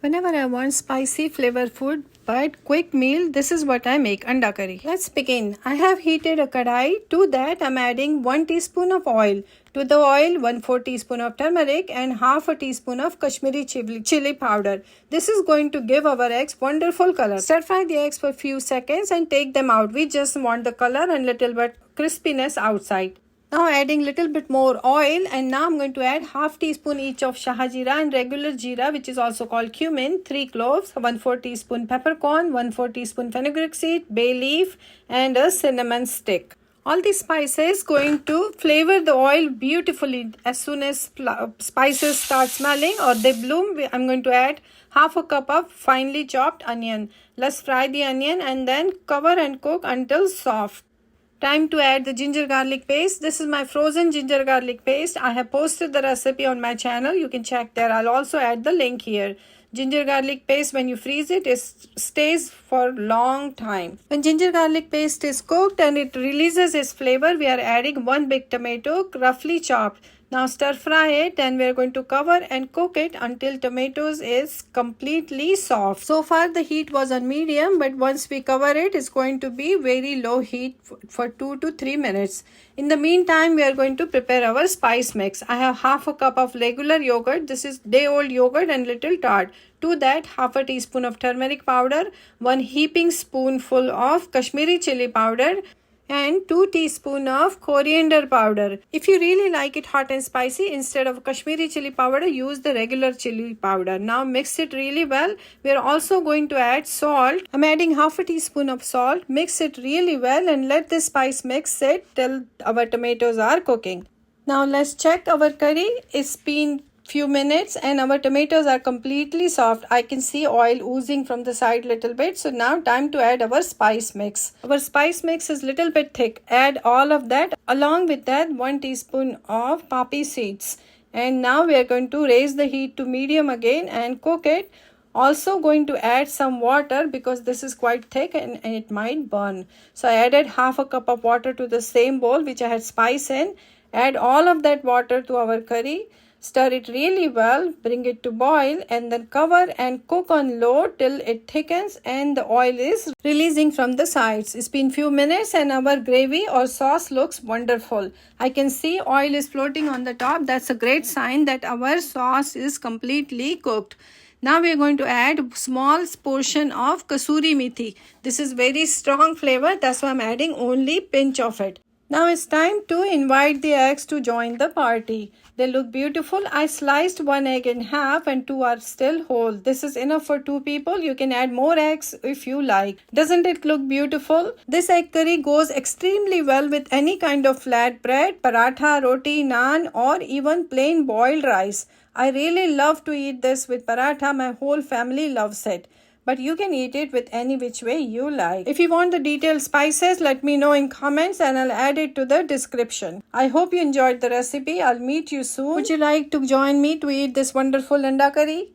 Whenever I want spicy flavor food but quick meal, this is what I make, anda curry. Let's begin. I have heated a kadai. To that I'm adding 1 teaspoon of oil. To the oil 1/4 teaspoon of turmeric and half a teaspoon of Kashmiri chili powder. This is going to give our eggs wonderful color. Stir fry the eggs for a few seconds and take them out. We just want the color and little bit crispiness outside. Now adding little bit more oil, and now I'm going to add half teaspoon each of shaha jeera and regular jeera, which is also called cumin, 3 cloves, 1/4 teaspoon peppercorn, 1/4 teaspoon fenugreek seed, bay leaf and a cinnamon stick. All these spices going to flavor the oil beautifully. As soon as spices start smelling or they bloom, I'm going to add half a cup of finely chopped onion. Let's fry the onion and then cover and cook until soft. Time to add the ginger garlic paste. This is my frozen ginger garlic paste. I have posted the recipe on my channel. You can check there. I'll also add the link here. Ginger garlic paste, when you freeze it, stays for long time. When ginger garlic paste is cooked and it releases its flavor, we are adding 1 big tomato, roughly chopped. Now stir fry it, and we are going to cover and cook it until tomatoes is completely soft. So far the heat was on medium, but once we cover it, it's going to be very low heat for 2 to 3 minutes. In the meantime, we are going to prepare our spice mix. I have half a cup of regular yogurt. This is day-old yogurt and little tart. To that, half a teaspoon of turmeric powder, 1 heaping spoonful of Kashmiri chili powder, and 2 teaspoons of coriander powder. If you really like it hot and spicy, instead of Kashmiri chili powder, use the regular chili powder. Now mix it really well. We are also going to add salt. I'm adding half a teaspoon of salt. Mix it really well and let this spice mix sit till our tomatoes are cooking. Now let's check our curry. It's been few minutes and our tomatoes are completely soft. I can see oil oozing from the side little bit. So now time to add our spice mix. Our spice mix is little bit thick. Add all of that. Along with that, 1 teaspoon of poppy seeds. And now we are going to raise the heat to medium again and cook it. Also going to add some water because this is quite thick and it might burn. So I added half a cup of water to the same bowl which I had spice in. Add all of that water to our curry. Stir it really well, bring it to boil, and then cover and cook on low till it thickens and the oil is releasing from the sides. It's been few minutes and our gravy or sauce looks wonderful. I can see oil is floating on the top. That's a great sign that our sauce is completely cooked. Now we are going to add small portion of kasuri methi. This is very strong flavor. That's why I'm adding only pinch of it. Now it's time to invite the eggs to join the party. They look beautiful. I sliced 1 egg in half and 2 are still whole. This is enough for 2 people. You can add more eggs if you like. Doesn't it look beautiful? This egg curry goes extremely well with any kind of flat bread, paratha, roti, naan or even plain boiled rice. I really love to eat this with paratha. My whole family loves it. But you can eat it with any which way you like. If you want the detailed spices, let me know in comments and I'll add it to the description. I hope you enjoyed the recipe. I'll meet you soon. Would you like to join me to eat this wonderful anda curry?